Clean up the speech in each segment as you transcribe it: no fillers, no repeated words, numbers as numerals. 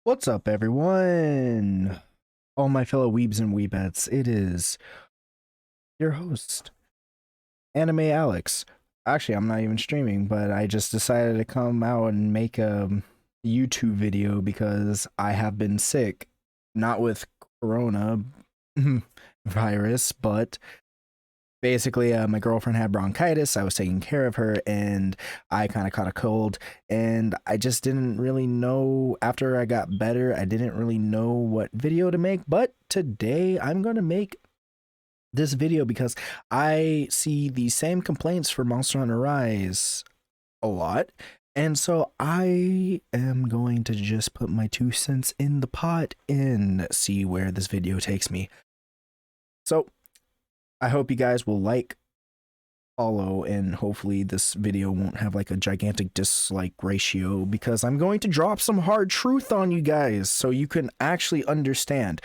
What's up, everyone? All my fellow weebs and weebettes, it is your host, AnimeALX. Actually, I'm not even streaming, but I just decided to come out and make a YouTube video because I have been sick. Not with corona virus, but basically my girlfriend had bronchitis. I was taking care of her and I kind of caught a cold, and I just didn't really know. After I got better, I didn't really know what video to make, but today I'm gonna make this video because I see the same complaints for Monster Hunter Rise a lot, and so I am going to just put my 2 cents in the pot and see where this video takes me. So I hope you guys will like, follow, and hopefully this video won't have like a gigantic dislike ratio, because I'm going to drop some hard truth on you guys so you can actually understand.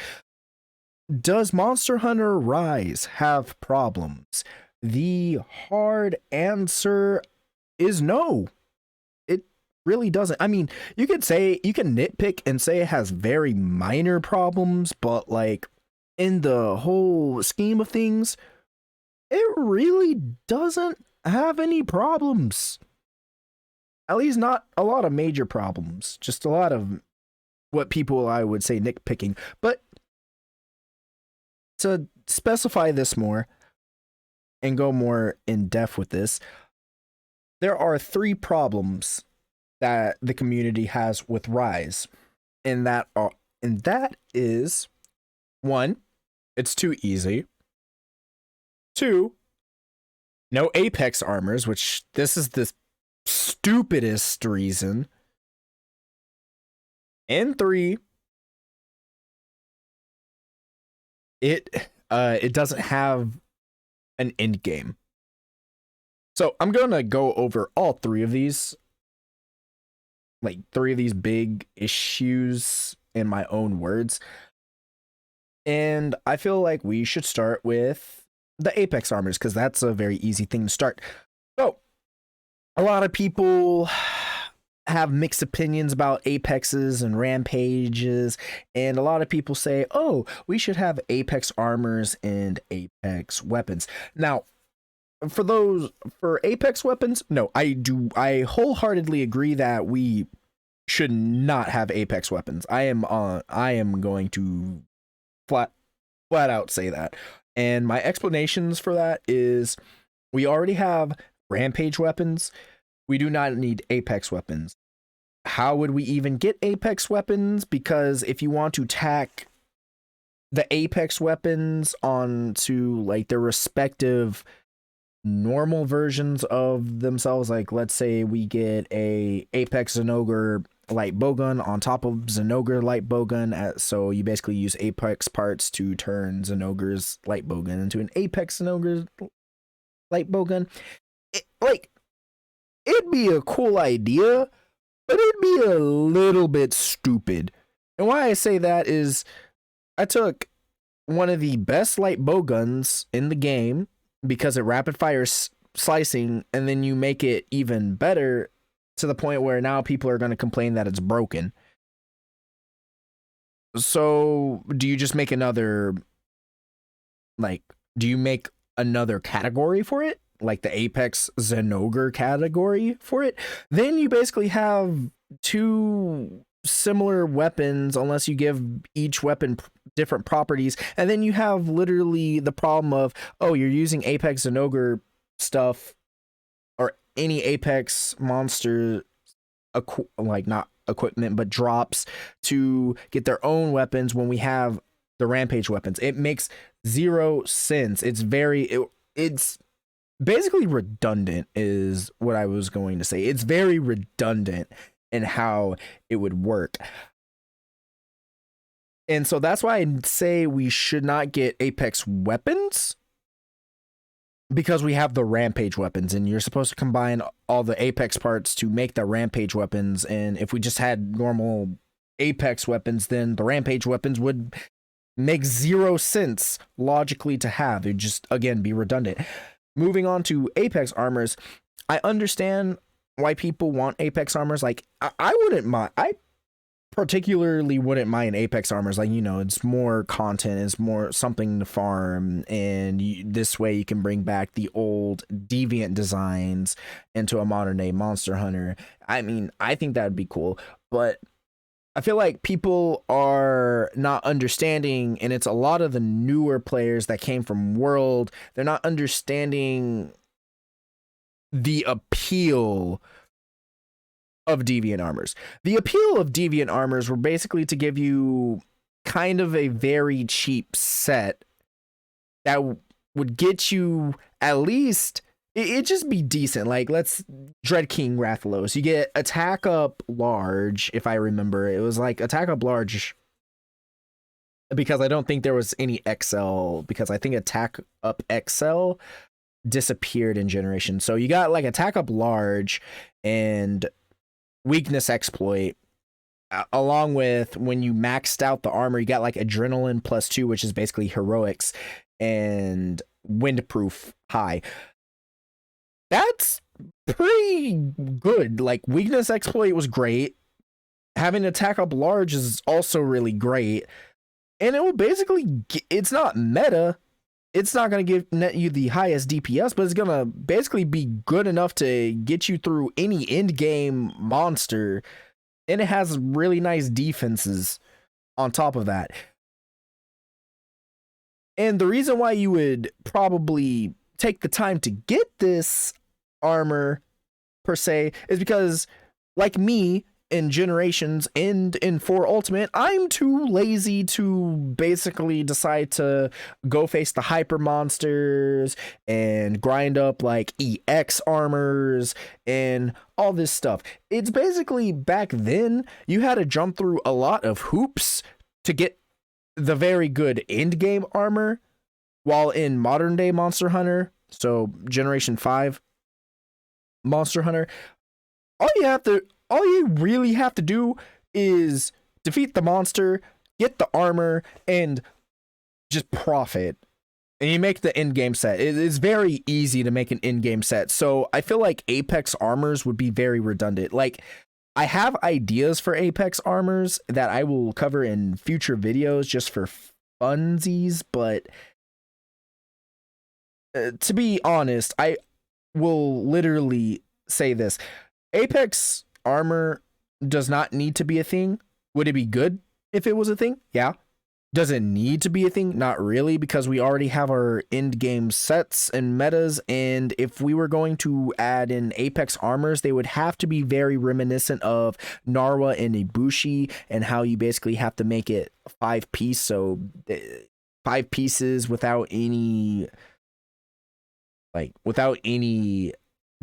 Does Monster Hunter Rise have problems? The hard answer is no. It really doesn't. I mean, you can nitpick and say it has very minor problems, but like in the whole scheme of things, it really doesn't have any problems. At least not a lot of major problems. Just a lot of what people I would say nitpicking. But to specify this more and go more in depth with this, there are 3 problems that the community has with Rise. And that is 1, it's too easy. 2, no Apex armors, which this is the stupidest reason. And 3, it doesn't have an end game. So I'm gonna go over all 3 of these, like 3 of these big issues in my own words. And I feel like we should start with the Apex armors, because that's a very easy thing to start. So a lot of people have mixed opinions about Apexes and Rampages, and a lot of people say, oh, we should have Apex armors and Apex weapons. Now, for Apex weapons, no, I wholeheartedly agree that we should not have Apex weapons. I am going to flat out say that. And my explanations for that is, we already have Rampage weapons. We do not need Apex weapons. How would we even get Apex weapons? Because if you want to tack the Apex weapons onto like their respective normal versions of themselves, like let's say we get a Apex Zenogre light bowgun on top of Zenogre light bowgun, so you basically use Apex parts to turn Zenogre's light bowgun into an Apex Zenogre light bowgun. It'd be a cool idea, but it'd be a little bit stupid. And why I say that is, I took one of the best light bowguns in the game because it rapid fire slicing, and then you make it even better to the point where now people are going to complain that it's broken. So do you just make another, like, do you make another category for it? Like the Apex Zenogre category for it? Then you basically have 2 similar weapons, unless you give each weapon different properties, and then you have literally the problem of, oh, you're using Apex Zenogre stuff or any Apex monster, like not equipment but drops, to get their own weapons when we have the Rampage weapons. It makes 0 sense. It's basically redundant is what I was going to say. It's very redundant in how it would work. And so that's why I say we should not get Apex weapons, because we have the Rampage weapons, and you're supposed to combine all the Apex parts to make the Rampage weapons. And if we just had normal Apex weapons, then the Rampage weapons would make 0 sense logically to have. It'd just, again, be redundant. Moving on to Apex armors, I understand why people want Apex armors. Like, I wouldn't mind. particularly wouldn't mind Apex Armors. Like, you know, it's more content, it's more something to farm, and this way you can bring back the old Deviant designs into a modern day Monster Hunter. I mean, I think that would be cool, but I feel like people are not understanding, and it's a lot of the newer players that came from World, they're not understanding the appeal of Deviant Armors. The appeal of Deviant Armors were basically to give you kind of a very cheap set that would get you at least, it'd just be decent. Like, let's Dread King Rathalos. You get Attack Up Large, if I remember. It was like Attack Up Large, because I don't think there was any XL, because I think Attack Up XL disappeared in Generation. So you got like Attack Up Large and Weakness Exploit, along with, when you maxed out the armor, you got like Adrenaline +2, which is basically heroics, and Windproof High. That's pretty good. Like, Weakness Exploit was great. Having Attack Up Large is also really great. And it will basically, it's not meta. It's not going to net you the highest DPS, but it's going to basically be good enough to get you through any end game monster. And it has really nice defenses on top of that. And the reason why you would probably take the time to get this armor, per se, is because, like me, in Generations and in 4 Ultimate, I'm too lazy to basically decide to go face the hyper monsters and grind up like EX armors and all this stuff. It's basically, back then, you had to jump through a lot of hoops to get the very good end game armor, while in modern day Monster Hunter, so Generation 5 Monster Hunter, all you really have to do is defeat the monster, get the armor, and just profit. And you make the in-game set. It's very easy to make an in-game set. So I feel like Apex Armors would be very redundant. Like, I have ideas for Apex Armors that I will cover in future videos just for funsies, but to be honest, I will literally say this. Apex Armor does not need to be a thing. Would it be good if it was a thing? Yeah. Does it need to be a thing? Not really, because we already have our end game sets and metas, and if we were going to add in Apex Armors, they would have to be very reminiscent of Narwa and Ibushi, and how you basically have to make it 5-piece, so 5 pieces without any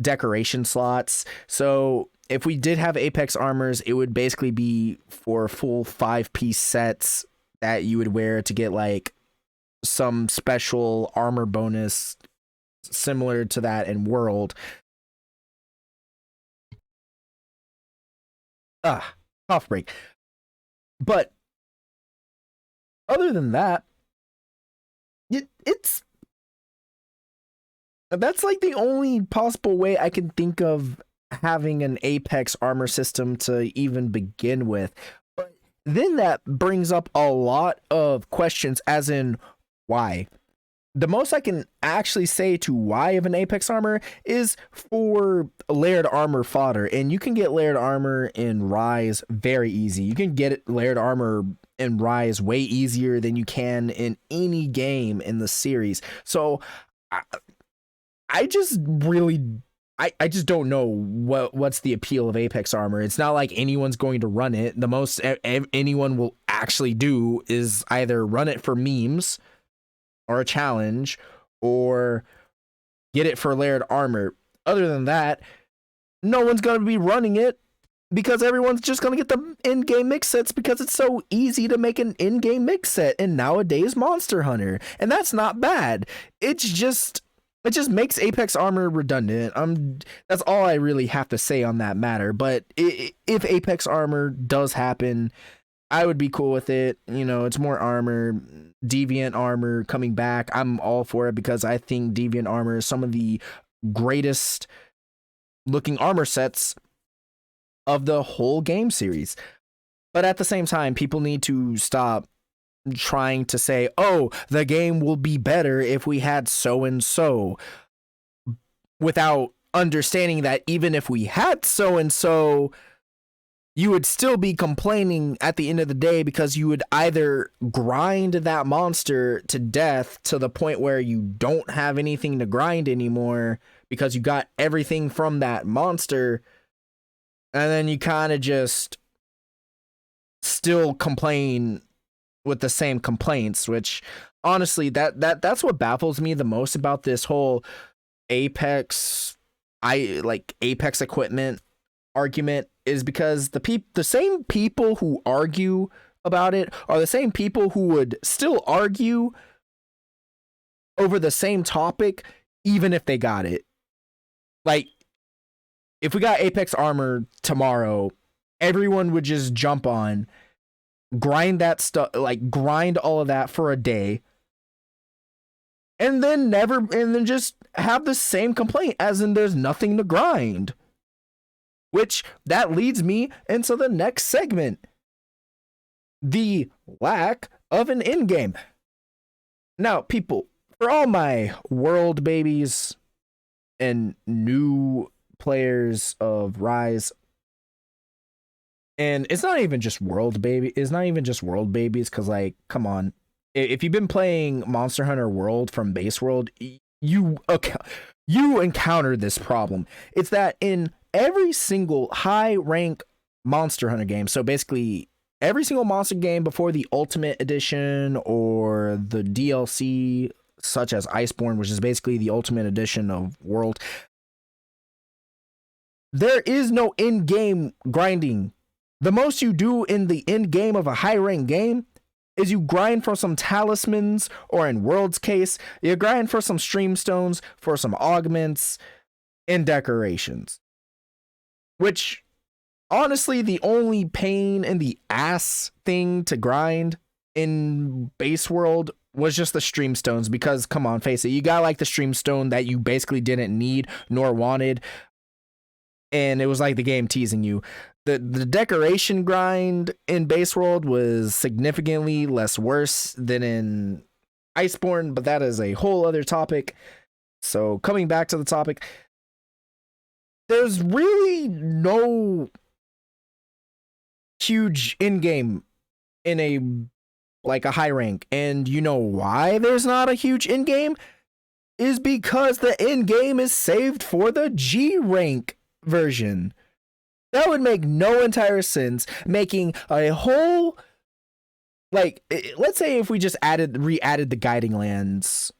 decoration slots. So if we did have Apex Armors, it would basically be for full 5-piece sets that you would wear to get like some special armor bonus similar to that in World. Cough break. But other than that, that's like the only possible way I can think of having an Apex armor system to even begin with. But then that brings up a lot of questions, as in, why? The most I can actually say to why of an Apex armor is for layered armor fodder. And you can get layered armor in Rise very easy. You can get layered armor in Rise way easier than you can in any game in the series. So I just don't know what's the appeal of Apex Armor. It's not like anyone's going to run it. The most anyone will actually do is either run it for memes or a challenge, or get it for layered armor. Other than that, no one's going to be running it, because everyone's just going to get the in-game mix sets, because it's so easy to make an in-game mix set in nowadays Monster Hunter. And that's not bad. It just makes Apex Armor redundant. That's all I really have to say on that matter. But if Apex Armor does happen, I would be cool with it. You know, it's more armor. Deviant Armor coming back, I'm all for it, because I think Deviant Armor is some of the greatest looking armor sets of the whole game series. But at the same time, people need to stop trying to say, oh, the game will be better if we had so and so, without understanding that even if we had so and so, you would still be complaining at the end of the day, because you would either grind that monster to death to the point where you don't have anything to grind anymore because you got everything from that monster, and then you kind of just still complain with the same complaints, which honestly, that's what baffles me the most about this whole Apex equipment argument, is because the same people who argue about it are the same people who would still argue over the same topic even if they got it. Like, if we got Apex Armor tomorrow, everyone would just jump on, grind that stuff, like grind all of that for a day, and then just have the same complaint, as in there's nothing to grind. Which, that leads me into the next segment. The lack of an in-game. Now, people, for all my world babies and new players of Rise, and it's not even just world babies, because, like, come on. If you've been playing Monster Hunter World from Base World, you encounter this problem. It's that in every single high rank Monster Hunter game, so basically every single monster game before the Ultimate Edition or the DLC, such as Iceborne, which is basically the Ultimate Edition of World, there is no in-game grinding. The most you do in the in-game of a high rank game is you grind for some talismans, or in World's case, you grind for some stream stones, for some augments, and decorations. Which, honestly, the only pain in the ass thing to grind in Base World was just the stream stones, because, come on, face it, you got like the stream stone that you basically didn't need nor wanted, and it was like the game teasing you. The decoration grind in Base World was significantly less worse than in Iceborne, but that is a whole other topic. So, coming back to the topic, there's really no huge in-game in a high rank. And you know why there's not a huge in-game? Is because the in-game is saved for the G rank version. That would make no entire sense, making a whole, like, let's say if we just re-added the guiding lands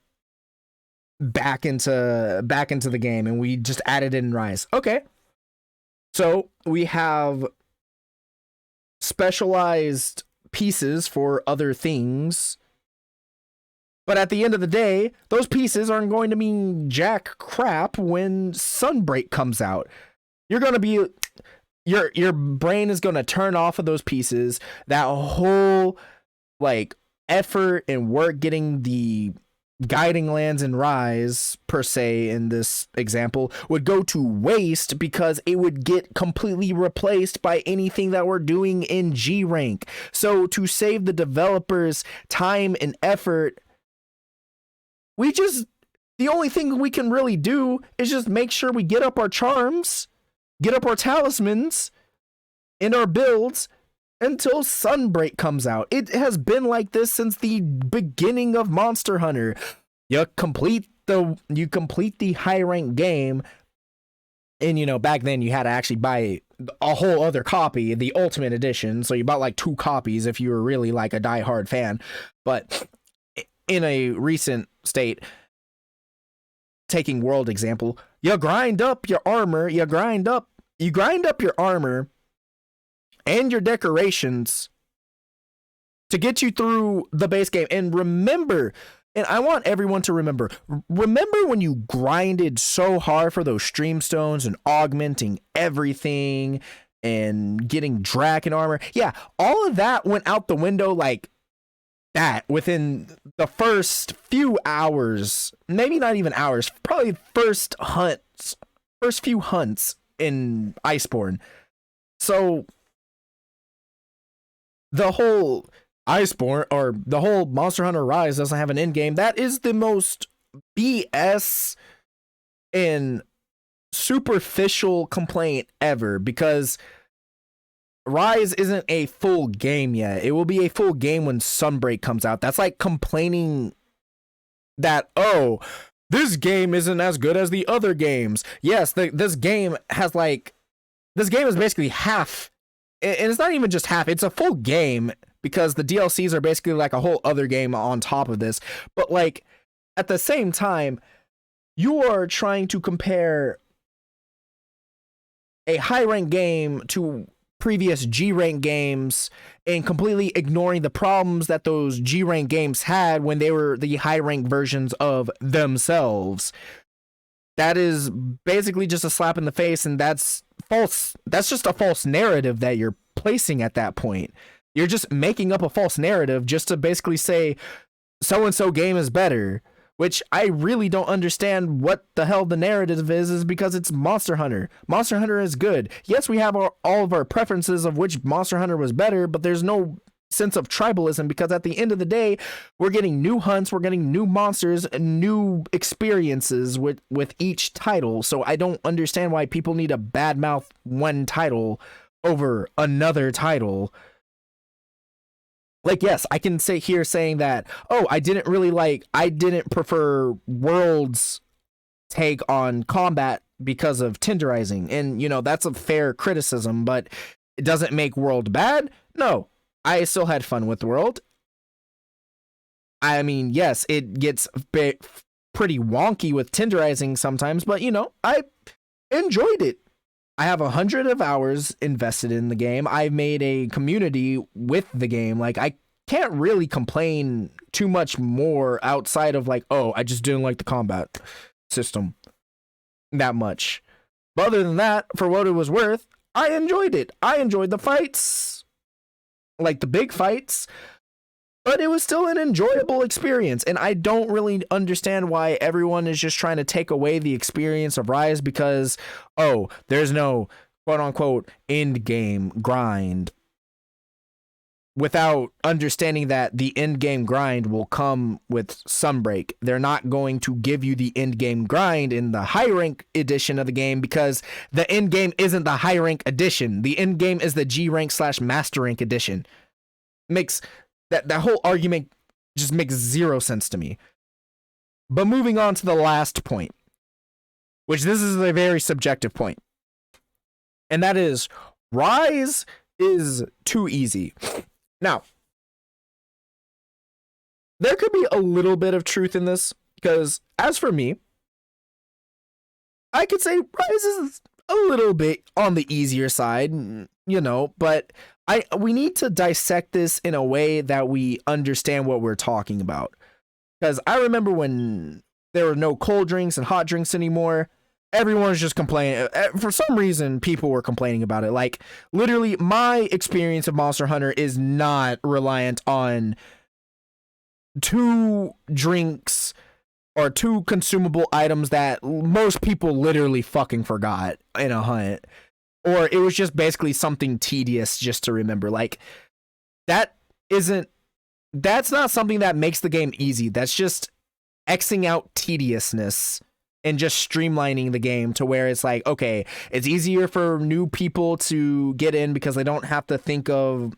back into the game, and we just added it in Rise. Okay. So we have specialized pieces for other things, but at the end of the day, those pieces aren't going to mean jack crap when Sunbreak comes out. You're going to be, your brain is going to turn off of those pieces. That whole, like, effort and work getting the guiding lands in Rise, per se, in this example, would go to waste, because it would get completely replaced by anything that we're doing in G rank. So to save the developers time and effort, the only thing we can really do is just make sure we get up our charms, get up our talismans in our builds until Sunbreak comes out. It has been like this since the beginning of Monster Hunter. You complete the high rank game, and back then you had to actually buy a whole other copy, the Ultimate Edition. So you bought like 2 copies if you were really like a diehard fan. But in a recent state, taking World example, you grind up your armor, you grind up your armor and your decorations to get you through the base game. And remember, and I want everyone to remember when you grinded so hard for those stream stones and augmenting everything and getting Draken armor. Yeah, all of that went out the window like that within the first few hours, maybe not even hours, probably first few hunts in Iceborne. So the whole Iceborne or the whole Monster Hunter Rise doesn't have an end game. That is the most BS and superficial complaint ever, because Rise isn't a full game yet. It will be a full game when Sunbreak comes out. That's like complaining that, oh, this game isn't as good as the other games. Yes, this game is basically half, and it's not even just half, it's a full game, because the DLCs are basically like a whole other game on top of this. But like, at the same time, you are trying to compare a high rank game to previous G rank games and completely ignoring the problems that those G rank games had when they were the high rank versions of themselves. That is basically just a slap in the face, and that's false. That's just a false narrative that you're placing at that point. You're just making up a false narrative just to basically say so and so game is better, which I really don't understand what the hell the narrative is because it's Monster Hunter. Monster Hunter is good. Yes, we have all of our preferences of which Monster Hunter was better, but there's no sense of tribalism, because at the end of the day, we're getting new hunts, we're getting new monsters, and new experiences with each title. So I don't understand why people need to badmouth one title over another title. Like, yes, I can sit here saying that, oh, I didn't prefer World's take on combat because of tenderizing. And, that's a fair criticism, but it doesn't make World bad. No, I still had fun with World. I mean, yes, it gets pretty wonky with tenderizing sometimes, but, I enjoyed it. I have 100 hours invested in the game. I've made a community with the game. Like, I can't really complain too much more outside of like, oh, I just didn't like the combat system that much. But other than that, for what it was worth, I enjoyed it. I enjoyed the fights, like the big fights, but it was still an enjoyable experience. And I don't really understand why everyone is just trying to take away the experience of Rise because, oh, there's no quote unquote end game grind, without understanding that the end game grind will come with Sunbreak. They're not going to give you the end game grind in the high rank edition of the game because the end game isn't the high rank edition. The end game is the G rank / master rank edition. Makes that whole argument just makes zero sense to me. But moving on to the last point, which this is a very subjective point, and that is Rise is too easy. Now, there could be a little bit of truth in this, because as for me, I could say Rise is a little bit on the easier side, but we need to dissect this in a way that we understand what we're talking about. Because I remember when there were no cold drinks and hot drinks anymore, everyone was just complaining. For some reason, people were complaining about it. Like, literally, my experience of Monster Hunter is not reliant on 2 drinks or 2 consumable items that most people literally fucking forgot in a hunt. Or it was just basically something tedious just to remember. Like, that's not something that makes the game easy. That's just Xing out tediousness and just streamlining the game to where it's like, okay, it's easier for new people to get in because they don't have to think of,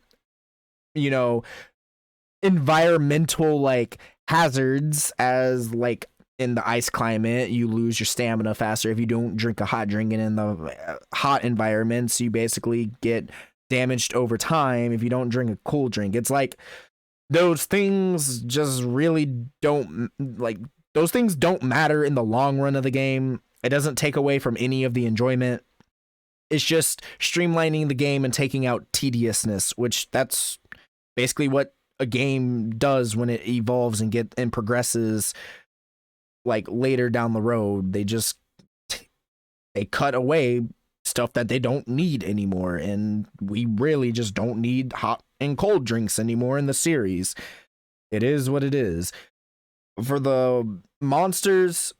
environmental like hazards, as like in the ice climate, you lose your stamina faster if you don't drink a hot drink, and in the hot environments, you basically get damaged over time if you don't drink a cool drink. It's like those things just really don't, like, those things don't matter in the long run of the game. It doesn't take away from any of the enjoyment. It's just streamlining the game and taking out tediousness, which that's basically what a game does when it evolves and progresses. Like later down the road, they cut away stuff that they don't need anymore, and we really just don't need hot and cold drinks anymore in the series. It is what it is. For the monsters,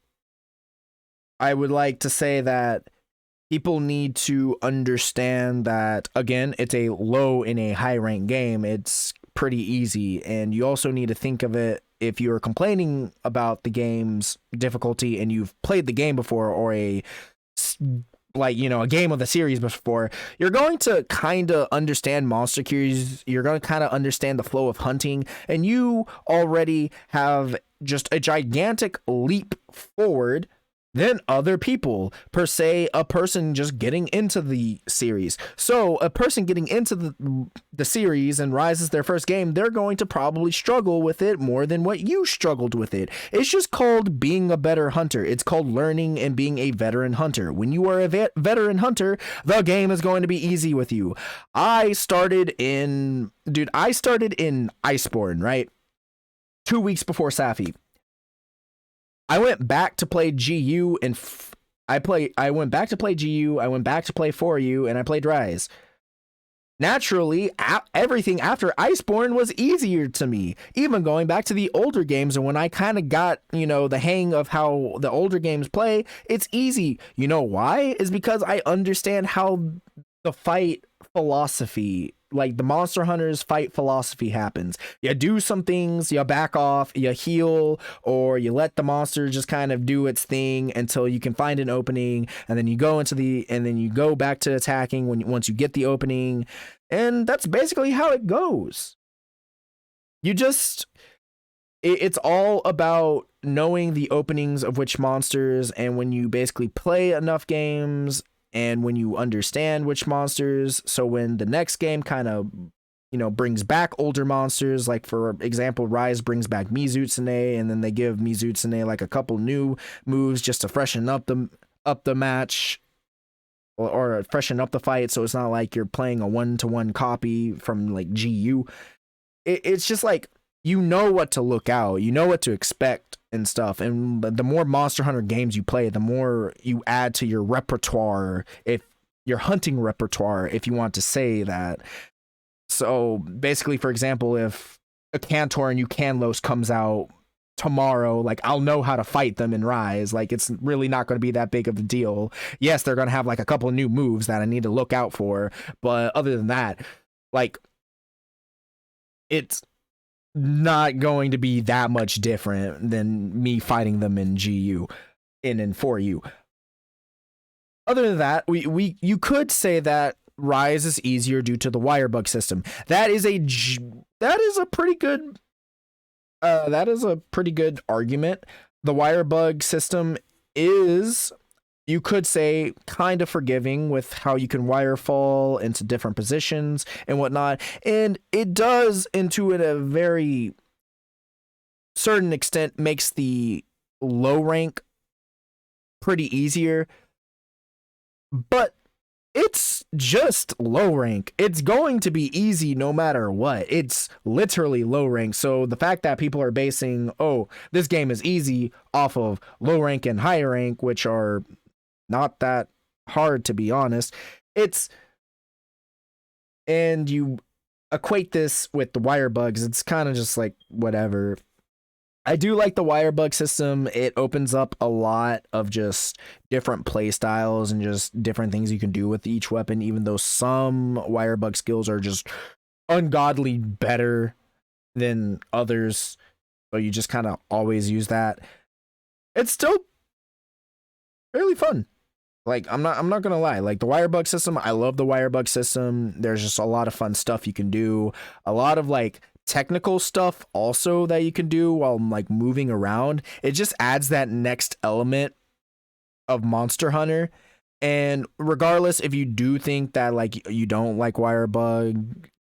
I would like to say that people need to understand that, again, it's a low in a high rank game. It's pretty easy. And you also need to think of it, if you're complaining about the game's difficulty and you've played the game before, or a game of the series before, you're going to kind of understand monster queues. You're going to kind of understand the flow of hunting, and you already have just a gigantic leap forward than other people, per se, a person just getting into the series. So a person getting into the series and Rise is their first game, they're going to probably struggle with it more than what you struggled with it. It's just called being a better hunter. It's called learning and being a veteran hunter. When you are a veteran hunter, the game is going to be easy with you. I started in Iceborne, right? 2 weeks before Safi. I went back to play GU and I went back to play GU, I went back to play 4U, and I played Rise. Naturally, everything after Iceborne was easier to me. Even going back to the older games, and when I kind of got, the hang of how the older games play, it's easy. You know why? Is because I understand how the fight philosophy, like the Monster Hunter's fight philosophy, happens. You do some things, you back off, you heal, or you let the monster just kind of do its thing until you can find an opening, and then you go back to attacking once you get the opening, and that's basically how it goes. It's all about knowing the openings of which monsters, and when you basically play enough games, and when you understand which monsters, so when the next game kind of, brings back older monsters, like for example, Rise brings back Mizutsune, and then they give Mizutsune like a couple new moves just to freshen up the match, or freshen up the fight, so it's not like you're playing a 1-to-1 copy from like GU. It's just like, what to look out, what to expect and stuff. And the more Monster Hunter games you play, the more you add to your repertoire, if your hunting repertoire, if you want to say that. So basically, for example, if a Cantor and Ucanlos comes out tomorrow, like, I'll know how to fight them in Rise. Like, it's really not going to be that big of a deal. Yes, they're going to have like a couple of new moves that I need to look out for, but other than that, like, it's not going to be that much different than me fighting them in GU and in 4U. Other than that, you could say that Rise is easier due to the wire bug system. That is a pretty good argument. The wire bug system is, you could say, kind of forgiving with how you can wire fall into different positions and whatnot. And it does, into a very certain extent, makes the low rank pretty easier. But it's just low rank. It's going to be easy no matter what. It's literally low rank. So the fact that people are basing, this game is easy, off of low rank and high rank, which are not that hard, to be honest. And you equate this with the wire bugs, it's kind of just like whatever. I do like the wire bug system. It opens up a lot of just different play styles and just different things you can do with each weapon, even though some wire bug skills are just ungodly better than others. So you just kind of always use that. It's still fairly fun. Like, I'm not gonna lie, like the wire bug system, I love the wire bug system. There's just a lot of fun stuff you can do, a lot of like technical stuff also that you can do while like moving around. It just adds that next element of Monster Hunter. And regardless if you do think that like you don't like the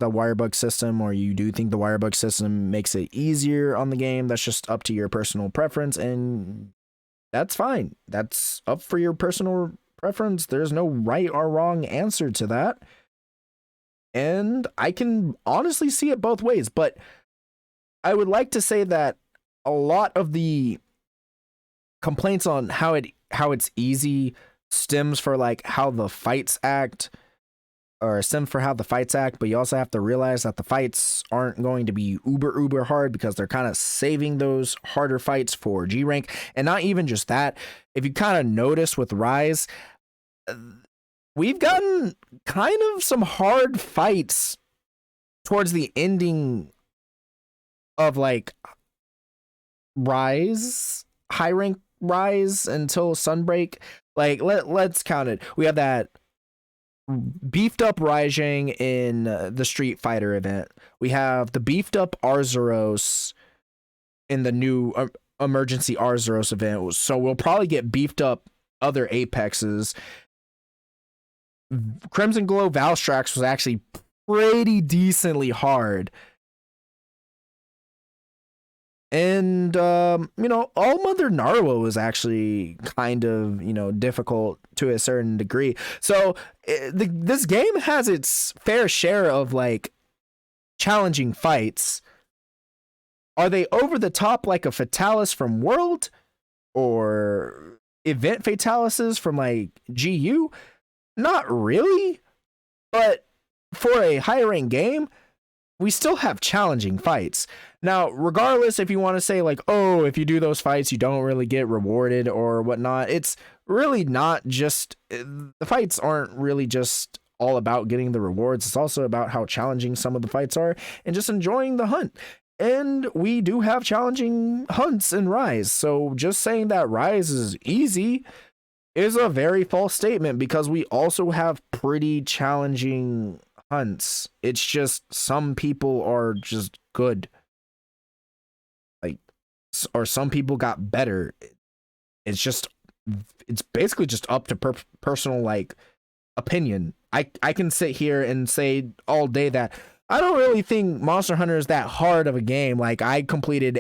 wire bug system, or you do think the wire bug system makes it easier on the game, that's just up to your personal preference, and that's fine. That's up for your personal preference. There's no right or wrong answer to that. And I can honestly see it both ways, but I would like to say that a lot of the complaints on how it's easy stems for like how the fights act, but you also have to realize that the fights aren't going to be uber hard, because they're kind of saving those harder fights for G rank. And not even just that, if you kind of notice with Rise, we've gotten kind of some hard fights towards the ending of like high rank rise until Sunbreak. Like let's count it. We have that beefed up Raijang in the Street Fighter event. We have the beefed up Arzuros in the new emergency Arzuros event. So we'll probably get beefed up other Apexes. Crimson Glow Valstrax was actually pretty decently hard. And, you know, All Mother Narwa was actually kind of, you know, difficult to a certain degree. So this game has its fair share of, like, challenging fights. Are they over the top like a Fatalis from World? Or event Fatalises from, like, GU? Not really. But for a higher rank game, we still have challenging fights. Now, regardless if you want to say like, oh, if you do those fights, you don't really get rewarded or whatnot, it's really not just, the fights aren't really just all about getting the rewards. It's also about how challenging some of the fights are and just enjoying the hunt. And we do have challenging hunts in Rise. So just saying that Rise is easy is a very false statement, because we also have pretty challenging hunts. It's just some people are just good, like, or some people got better. It's basically just up to personal like opinion. I can sit here and say all day that I don't really think Monster Hunter is that hard of a game. Like I completed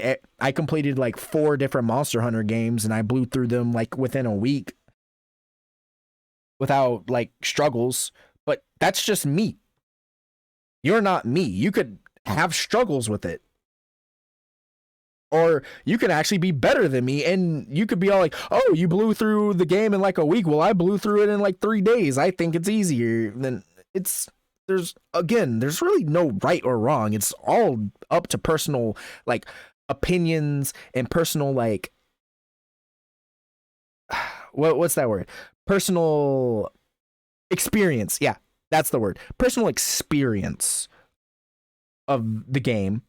like 4 different Monster Hunter games and I blew through them like within a week without like struggles. But that's just me. You're not me. You could have struggles with it. Or you could actually be better than me and you could be all like, oh, you blew through the game in like a week. Well, I blew through it in like 3 days. I think it's easier. Then there's really no right or wrong. It's all up to personal like opinions and personal like, what's that word? Personal experience. Yeah, that's the word. Personal experience of the game.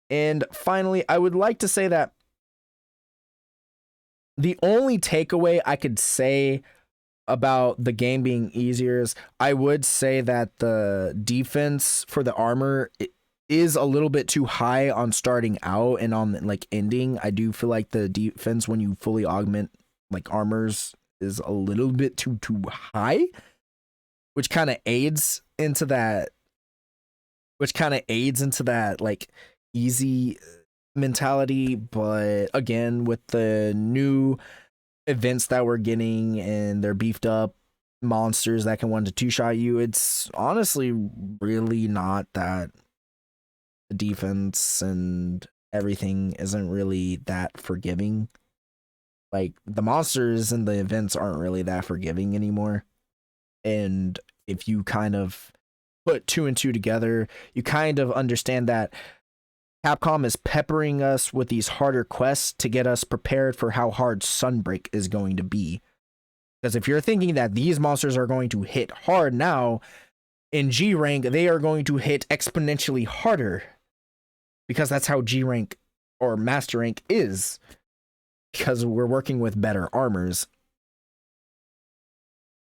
And finally, I would like to say that the only takeaway I could say about the game being easier is I would say that the defense for the armor is a little bit too high on starting out, and on like ending, I do feel like the defense when you fully augment like armors is a little bit too high, which kind of aids into that like easy mentality. But again, with the new events that we're getting and they're beefed up monsters that can 1-2 shot you, it's honestly really not that the defense and everything isn't really that forgiving. Like the monsters and the events aren't really that forgiving anymore. And if you kind of put 2 and 2 together, you kind of understand that Capcom is peppering us with these harder quests to get us prepared for how hard Sunbreak is going to be. Because if you're thinking that these monsters are going to hit hard now, in G rank, they are going to hit exponentially harder. Because that's how G rank or Master rank is. Because we're working with better armors.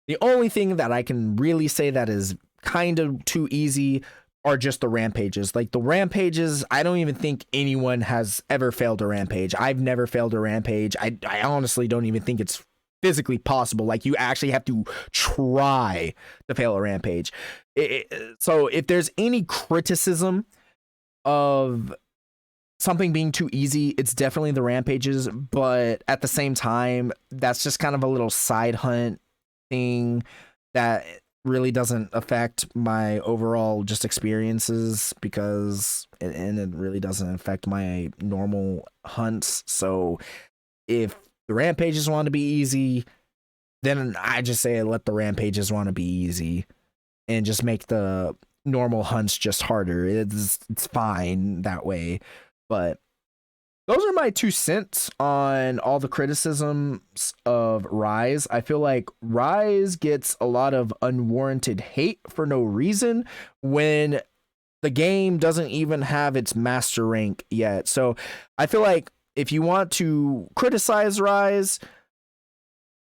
The only thing that I can really say that is kind of too easy are just the rampages. Like the rampages, I don't even think anyone has ever failed a rampage. I've never failed a rampage. I honestly don't even think it's physically possible. Like you actually have to try to fail a rampage. So if there's any criticism of something being too easy, it's definitely the rampages. But at the same time, that's just kind of a little side hunt thing that really doesn't affect my overall just experiences, because it really doesn't affect my normal hunts. So if the rampages want to be easy, then I just say let the rampages want to be easy and just make the normal hunts just harder. It's fine that way. But those are my 2 cents on all the criticisms of Rise. I feel like Rise gets a lot of unwarranted hate for no reason when the game doesn't even have its master rank yet. So I feel like if you want to criticize Rise,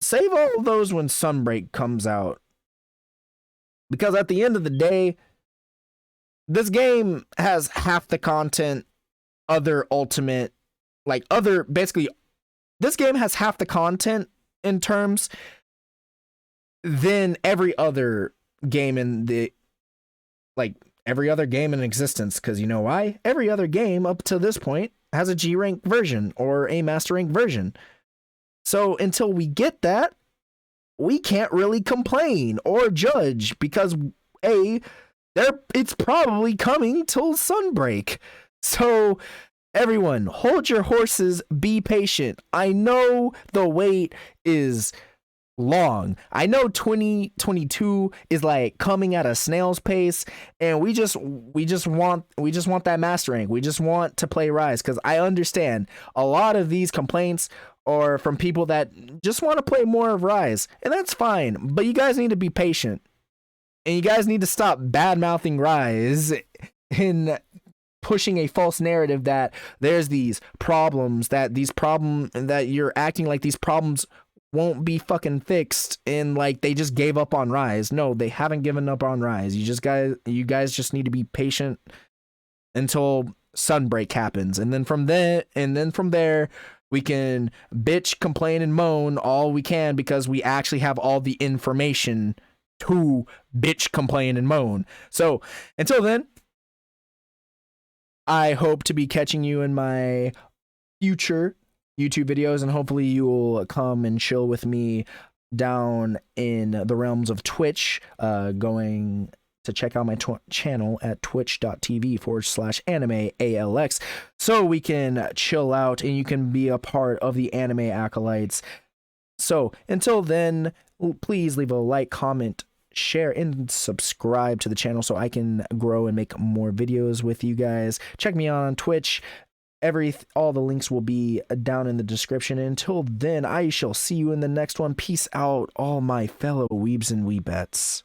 save all of those when Sunbreak comes out. Because at the end of the day, this game has half the content, other ultimate, basically, this game has half the content in terms than every other game in the, every other game in existence. Because you know why? Every other game up to this point has a G rank version or a master rank version. So until we get that, we can't really complain or judge because it's probably coming till Sunbreak. So everyone, hold your horses, be patient. I know the wait is long. I know 2022 is like coming at a snail's pace, and we just want that master rank. We just want to play Rise, because I understand a lot of these complaints are from people that just want to play more of Rise, and that's fine. But you guys need to be patient, and you guys need to stop bad mouthing Rise and pushing a false narrative that there's these problems, that you're acting like these problems won't be fucking fixed, and like they just gave up on Rise. No, they haven't given up on Rise. You guys just need to be patient until Sunbreak happens, and then from there we can bitch, complain, and moan all we can, because we actually have all the information to bitch, complain, and moan. So until then, I hope to be catching you in my future YouTube videos, and hopefully you will come and chill with me down in the realms of Twitch, going to check out my channel at twitch.tv/AnimeALX, so we can chill out and you can be a part of the Anime Acolytes. So until then, please leave a like, comment, share, and subscribe to the channel so I can grow and make more videos with you guys. Check me out on Twitch. All the links will be down in the description. Until then, I shall see you in the next one. Peace out, all my fellow weebs and weebettes.